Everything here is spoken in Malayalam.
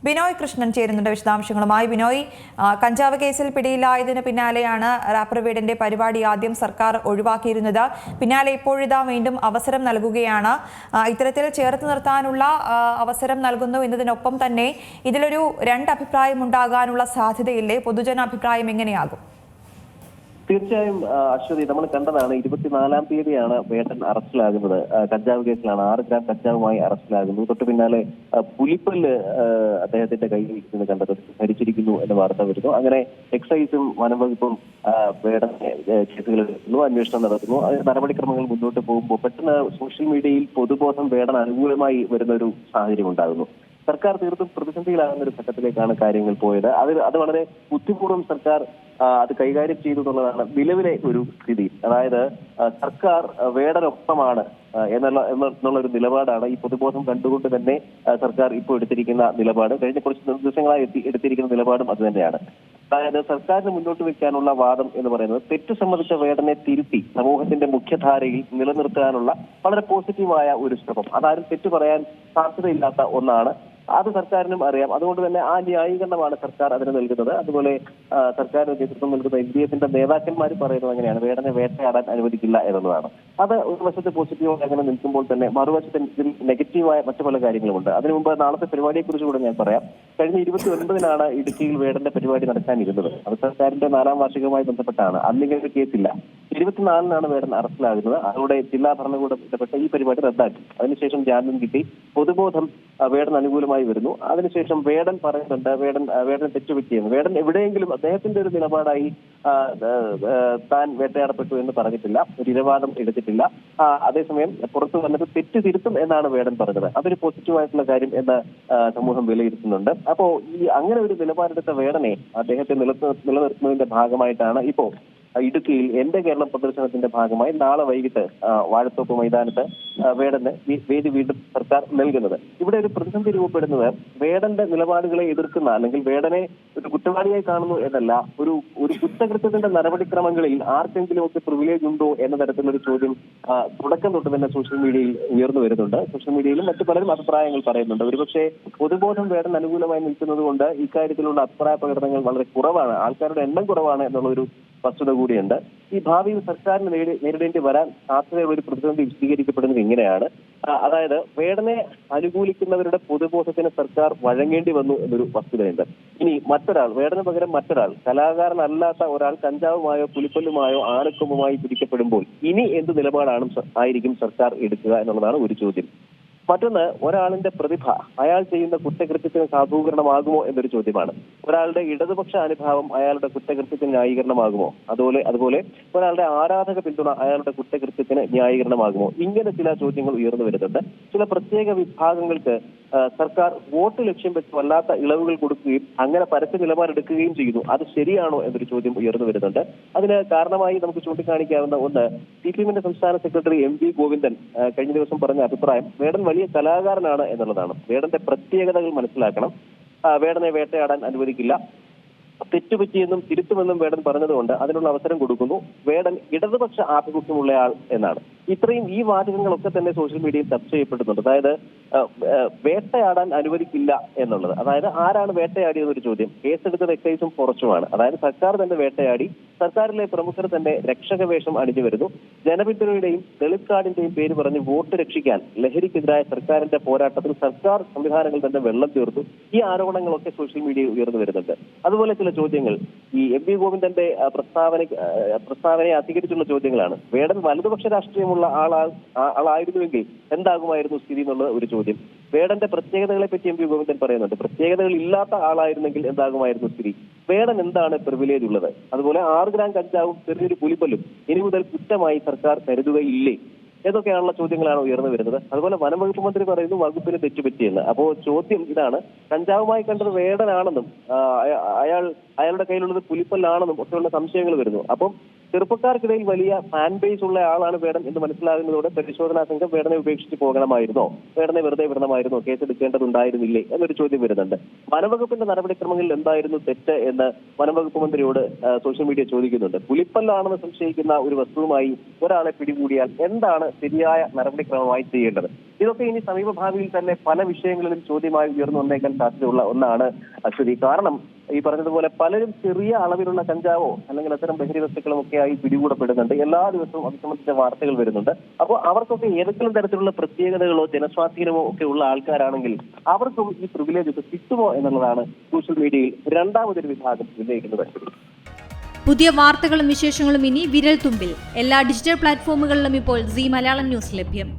ബിനോയ് കൃഷ്ണൻ ചേരുന്നുണ്ട് വിശദാംശങ്ങളുമായി. ബിനോയ്, കഞ്ചാവ് കേസിൽ പിടിയിലായതിന് പിന്നാലെയാണ് റാപ്പർ വീടിന്റെ പരിപാടി ആദ്യം സർക്കാർ ഒഴിവാക്കിയിരുന്നത്. പിന്നാലെ ഇപ്പോഴിതാ വീണ്ടും അവസരം നൽകുകയാണ്. ഇത്തരത്തിൽ ചേർത്ത് നിർത്താനുള്ള അവസരം നൽകുന്നു എന്നതിനൊപ്പം തന്നെ ഇതിലൊരു രണ്ടഭിപ്രായം ഉണ്ടാകാനുള്ള സാധ്യതയില്ലേ? പൊതുജനാഭിപ്രായം എങ്ങനെയാകും? തീർച്ചയായും അശ്വതി, നമ്മൾ കണ്ടതാണ് 24-ാം തീയതിയാണ് വേട്ടൻ അറസ്റ്റിലാകുന്നത്. കഞ്ചാവ് കേസിലാണ് 6 ഗ്രാം കഞ്ചാവുമായി അറസ്റ്റിലാകുന്നു. തൊട്ടു പിന്നാലെ പുലിപ്പല്ല് അദ്ദേഹത്തിന്റെ കയ്യിൽ കണ്ടത് ധരിച്ചിരിക്കുന്നു എന്ന വാർത്ത വരുന്നു. അങ്ങനെ എക്സൈസും വനംവകുപ്പും വേടനെ കേസുകൾ എടുക്കുന്നു, അന്വേഷണം നടത്തുന്നു. നടപടിക്രമങ്ങൾ മുന്നോട്ട് പോകുമ്പോൾ പെട്ടെന്ന് സോഷ്യൽ മീഡിയയിൽ പൊതുബോധം വേടൻ അനുകൂലമായി വരുന്ന ഒരു സാഹചര്യം ഉണ്ടാകുന്നു. സർക്കാർ തീർത്തും പ്രതിസന്ധിയിലാകുന്ന ഒരു ഘട്ടത്തിലേക്കാണ് കാര്യങ്ങൾ പോയത്. അത് വളരെ ബുദ്ധിപൂർവ്വം സർക്കാർ അത് കൈകാര്യം ചെയ്തു എന്നുള്ളതാണ് നിലവിലെ ഒരു സ്ഥിതി. അതായത് സർക്കാർ വേടനൊപ്പമാണ് എന്നുള്ള ഒരു നിലപാടാണ് ഈ പൊതുബോധം കണ്ടുകൊണ്ട് തന്നെ സർക്കാർ ഇപ്പോൾ എടുത്തിരിക്കുന്ന നിലപാട്. കഴിഞ്ഞ കുറച്ച് ദിവസങ്ങളായി എടുത്തിരിക്കുന്ന നിലപാടും അത് തന്നെയാണ്. അതായത് സർക്കാരിന് മുന്നോട്ട് വെക്കാനുള്ള വാദം എന്ന് പറയുന്നത് തെറ്റു സംബന്ധിച്ച വേടനെ തിരുത്തി സമൂഹത്തിന്റെ മുഖ്യധാരയിൽ നിലനിർത്താനുള്ള വളരെ പോസിറ്റീവായ ഒരു ശ്രമം. അതാരും തെറ്റു പറയാൻ സാധ്യതയില്ലാത്ത ഒന്നാണ്. അത് സർക്കാരിനും അറിയാം. അതുകൊണ്ട് തന്നെ ആ ന്യായീകരണമാണ് സർക്കാർ അതിന് നൽകുന്നത്. അതുപോലെ സർക്കാരിന് നേതൃത്വം നൽകുന്ന LDF-ന്റെ നേതാക്കന്മാർ പറയുന്നത് അങ്ങനെയാണ്, വേടനെ വേട്ടയാടാൻ അനുവദിക്കില്ല എന്നുള്ളതാണ്. അത് ഒരു വശത്ത് പോസിറ്റീവായി അങ്ങനെ നിൽക്കുമ്പോൾ തന്നെ മറുവശത്ത് ഇതിൽ നെഗറ്റീവായ മറ്റു പല കാര്യങ്ങളുമുണ്ട്. അതിനു മുമ്പ് നാളത്തെ പരിപാടിയെക്കുറിച്ച് കൂടെ ഞാൻ പറയാം. കഴിഞ്ഞ 29-നാണ് ഇടുക്കിയിൽ വേടന്റെ പരിപാടി നടക്കാനിരുന്നത്. അത് സർക്കാരിന്റെ 4-ാം വാർഷികവുമായി ബന്ധപ്പെട്ടാണ്. അന്നിങ്ങനെ ഒരു കേസില്ല. 24-നാണ് വേടൻ അറസ്റ്റിലാകുന്നത്. അതോടെ ജില്ലാ ഭരണകൂടം ബന്ധപ്പെട്ട് ഈ പരിപാടി റദ്ദാക്കി. അതിനുശേഷം ജാമ്യം കിട്ടി. പൊതുബോധം വേടൻ അനുകൂലമായി വരുന്നു. അതിനുശേഷം വേടൻ പറയുന്നുണ്ട് വേടൻ തെറ്റുപറ്റിയെന്ന്. വേടൻ എവിടെയെങ്കിലും അദ്ദേഹത്തിന്റെ ഒരു നിലപാടായി താൻ വേട്ടയാടപ്പെട്ടു എന്ന് പറഞ്ഞിട്ടില്ല, ഒരു ഇരവാദം എടുത്തിട്ടില്ല. അതേസമയം പുറത്തു വന്നിട്ട് തെറ്റ് തിരുത്തും എന്നാണ് വേടൻ പറഞ്ഞത്. അതൊരു പോസിറ്റീവായിട്ടുള്ള കാര്യം എന്ന് സമൂഹം വിലയിരുത്തുന്നുണ്ട്. അപ്പോ ഈ അങ്ങനെ ഒരു നിലപാടെടുത്ത വേടനെ അദ്ദേഹത്തെ നിലനിർത്തുന്നതിന്റെ ഭാഗമായിട്ടാണ് ഇപ്പോ ഇടുക്കിയിൽ എന്റെ കേരളം പ്രദർശനത്തിന്റെ ഭാഗമായി നാളെ വൈകിട്ട് വാഴത്തോപ്പ് മൈതാനത്ത് വേടന് വേദി വീണ്ടും സർക്കാർ നൽകുന്നത്. ഇവിടെ ഒരു പ്രതിസന്ധി രൂപപ്പെടുന്നത് വേടന്റെ നിലപാടുകളെ എതിർക്കുന്ന അല്ലെങ്കിൽ വേടനെ ഒരു കുറ്റവാളിയായി കാണുന്നു എന്നല്ല, ഒരു കുറ്റകൃത്യത്തിന്റെ നടപടിക്രമങ്ങളിൽ ആർക്കെങ്കിലും ഒക്കെ പ്രിവിലേജ് ഉണ്ടോ എന്ന തരത്തിലൊരു ചോദ്യം തുടക്കം തൊട്ട് തന്നെ സോഷ്യൽ മീഡിയയിൽ ഉയർന്നു വരുന്നുണ്ട്. സോഷ്യൽ മീഡിയയിലും മറ്റു പലരും അഭിപ്രായങ്ങൾ പറയുന്നുണ്ട്. ഒരുപക്ഷെ പൊതുബോധം വേടൻ അനുകൂലമായി നിൽക്കുന്നത് കൊണ്ട് ഇക്കാര്യത്തിലുള്ള അഭിപ്രായ പ്രകടനങ്ങൾ വളരെ കുറവാണ്, ആൾക്കാരുടെ എണ്ണം കുറവാണ് എന്നുള്ളൊരു വസ്തുത കൂടിയുണ്ട്. ഈ ഭാവിയിൽ സർക്കാരിന് നേരിടേണ്ടി വരാൻ സാധ്യതയുള്ള ഒരു പ്രതിസന്ധി വിശദീകരിക്കപ്പെടുന്നത് ഇങ്ങനെയാണ്. അതായത് വേടനെ അനുകൂലിക്കുന്നവരുടെ പൊതുബോധത്തിന് സർക്കാർ വഴങ്ങേണ്ടി വന്നു എന്നൊരു വസ്തുതയുണ്ട്. ഇനി മറ്റൊരാൾ, വേടന് പകരം മറ്റൊരാൾ, കലാകാരനല്ലാത്ത ഒരാൾ കഞ്ചാവുമായോ പുലിപ്പല്ലുമായോ ആനക്കൊമ്പുമായി പിടിക്കപ്പെടുമ്പോൾ ഇനി എന്ത് ആയിരിക്കും സർക്കാർ എടുക്കുക എന്നുള്ളതാണ് ഒരു ചോദ്യം. മറ്റൊന്ന്, ഒരാളിന്റെ പ്രതിഭ അയാൾ ചെയ്യുന്ന കുറ്റകൃത്യത്തിന് സാധൂകരണമാകുമോ എന്നൊരു ചോദ്യമാണ്. ഒരാളുടെ ഇടതുപക്ഷ അനുഭാവം അയാളുടെ കുറ്റകൃത്യത്തിന് ന്യായീകരണമാകുമോ? അതുപോലെ ഒരാളുടെ ആരാധക പിന്തുണ അയാളുടെ കുറ്റകൃത്യത്തിന് ന്യായീകരണമാകുമോ? ഇങ്ങനെ ചില ചോദ്യങ്ങൾ ഉയർന്നു വരുന്നുണ്ട്. ചില പ്രത്യേക വിഭാഗങ്ങൾക്ക് സർക്കാർ വോട്ട് ലക്ഷ്യം വെച്ച് വല്ലാത്ത ഇളവുകൾ കൊടുക്കുകയും അങ്ങനെ പരസ്യ നിലപാടെടുക്കുകയും ചെയ്യുന്നു. അത് ശരിയാണോ എന്നൊരു ചോദ്യം ഉയർന്നു വരുന്നുണ്ട്. അതിന് കാരണമായി നമുക്ക് ചൂണ്ടിക്കാണിക്കാവുന്ന ഒന്ന്, CPM-ന്റെ സംസ്ഥാന സെക്രട്ടറി MV ഗോവിന്ദൻ കഴിഞ്ഞ ദിവസം പറഞ്ഞ അഭിപ്രായം വേടൻ വലിയ കലാകാരനാണ് എന്നുള്ളതാണ്. വേടന്റെ പ്രത്യേകതകൾ മനസ്സിലാക്കണം. വേടനെ വേട്ടയാടാൻ അനുവദിക്കില്ല, തെറ്റുപറ്റിയെന്നും തിരുത്തുമെന്നും വേടൻ പറഞ്ഞതുകൊണ്ട് അതിനുള്ള അവസരം കൊടുക്കുന്നു. വേടൻ ഇടതുപക്ഷ ആഭിമുഖ്യമുള്ളയാൾ എന്നാണ്. ഇത്രയും ഈ വാചകങ്ങളൊക്കെ തന്നെ സോഷ്യൽ മീഡിയയിൽ ചർച്ച ചെയ്യപ്പെടുന്നുണ്ട്. അതായത് വേട്ടയാടാൻ അനുവദിക്കില്ല എന്നുള്ളത്. അതായത് ആരാണ് വേട്ടയാടിയെന്നൊരു ചോദ്യം. കേസെടുത്തത് എക്സൈസും ഫോറസ്റ്റുമാണ്. അതായത് സർക്കാർ തന്നെ വേട്ടയാടി, സർക്കാരിലെ പ്രമുഖർ തന്നെ രക്ഷക വേഷം അണിഞ്ഞു വരുന്നു. ജനപിന്തുണയുടെയും ദളിത് കാർഡിന്റെയും പേര് പറഞ്ഞ് വോട്ട് രക്ഷിക്കാൻ ലഹരിക്കെതിരായ സർക്കാരിന്റെ പോരാട്ടത്തിൽ സർക്കാർ സംവിധാനങ്ങൾ തന്നെ വെള്ളം ചേർത്തു. ഈ ആരോപണങ്ങളൊക്കെ സോഷ്യൽ മീഡിയയിൽ ഉയർന്നു വരുന്നുണ്ട്. അതുപോലെ ചില ചോദ്യങ്ങൾ ഈ MV ഗോവിന്ദന്റെ പ്രസ്താവനയെ അധികരിച്ചുള്ള ചോദ്യങ്ങളാണ്. വേടൻ വലതുപക്ഷ രാഷ്ട്രീയമുള്ള ആളായിരുന്നുവെങ്കിൽ എന്താകുമായിരുന്നു സ്ഥിതി എന്നുള്ള ഒരു ചോദ്യം. വേടന്റെ പ്രത്യേകതകളെ പറ്റി MV ഗോവിന്ദൻ പറയുന്നുണ്ട്. പ്രത്യേകതകൾ ഇല്ലാത്ത ആളായിരുന്നെങ്കിൽ എന്താകുമായിരുന്നു സ്ഥിതി? വേടൻ എന്താണ് പ്രിവിലേജ് ഉള്ളത്? അതുപോലെ 6 ഗ്രാം കഞ്ചാവും ചെറിയൊരു പുലിപ്പല്ലും ഇനി മുതൽ കുറ്റമായി സർക്കാർ കരുതുകയില്ലേ? ഏതൊക്കെയാണുള്ള ചോദ്യങ്ങളാണ് ഉയർന്നു വരുന്നത്. അതുപോലെ വനംവകുപ്പ് മന്ത്രി പറയുന്നു വകുപ്പിന് തെറ്റുപറ്റിയെന്ന്. അപ്പോൾ ചോദ്യം ഇതാണ്, കഞ്ചാവുമായി കണ്ടത് വേടനാണെന്നും അയാളുടെ കയ്യിലുള്ളത് പുലിപ്പല്ലാണെന്നും ഒക്കെയുള്ള സംശയങ്ങൾ വരുന്നു. അപ്പം ചെറുപ്പക്കാർക്കിടയിൽ വലിയ ഫാൻ ബേസ് ഉള്ള ആളാണ് വേടൻ എന്ന് മനസ്സിലാകുന്നതോടെ പരിശോധനാ സംഘം വേടനെ ഉപേക്ഷിച്ച് പോകണമായിരുന്നോ, വേടനെ വെറുതെ വിടണമായിരുന്നോ, കേസെടുക്കേണ്ടതുണ്ടായിരുന്നില്ലേ എന്നൊരു ചോദ്യം വരുന്നുണ്ട്. വനംവകുപ്പിന്റെ നടപടിക്രമങ്ങളിൽ എന്തായിരുന്നു തെറ്റ് എന്ന് വനംവകുപ്പ് മന്ത്രിയോട് സോഷ്യൽ മീഡിയ ചോദിക്കുന്നുണ്ട്. പുലിപ്പല്ലാണെന്ന് സംശയിക്കുന്ന ഒരു വസ്തുവുമായി ഒരാളെ പിടികൂടിയാൽ എന്താണ് ശരിയായ നടപടിക്രമമായി ചെയ്യേണ്ടത്? ഇതൊക്കെ ഇനി സമീപഭാവിയിൽ തന്നെ പല വിഷയങ്ങളിലും ചോദ്യമായി ഉയർന്നു വന്നേക്കാൻ സാധ്യതയുള്ള ഒന്നാണ് അശ്വതി. കാരണം ഈ പറഞ്ഞതുപോലെ പലരും ചെറിയ അളവിലുള്ള കഞ്ചാവോ അല്ലെങ്കിൽ അത്തരം ലഹരി വസ്തുക്കളും ഒക്കെയായി പിടികൂടപ്പെടുന്നുണ്ട്. എല്ലാ ദിവസവും അത് സംബന്ധിച്ച വാർത്തകൾ വരുന്നുണ്ട്. അപ്പോൾ അവർക്കൊക്കെ ഏതെങ്കിലും തരത്തിലുള്ള പ്രത്യേകതകളോ ജനസ്വാധീനമോ ഒക്കെ ഉള്ള ആൾക്കാരാണെങ്കിൽ അവർക്കും ഈ പ്രിവിലേജ് ഒക്കെ കിട്ടുമോ എന്നുള്ളതാണ് സോഷ്യൽ മീഡിയയിൽ രണ്ടാമതൊരു വിഭാഗം ഉന്നയിക്കുന്നത്. പുതിയ വാർത്തകളും വിശേഷങ്ങളും ഇനി വിരൽ തുമ്പിൽ. എല്ലാ ഡിജിറ്റൽ പ്ലാറ്റ്ഫോമുകളിലും ഇപ്പോൾ സീ മലയാളം ന്യൂസ് ലഭ്യം.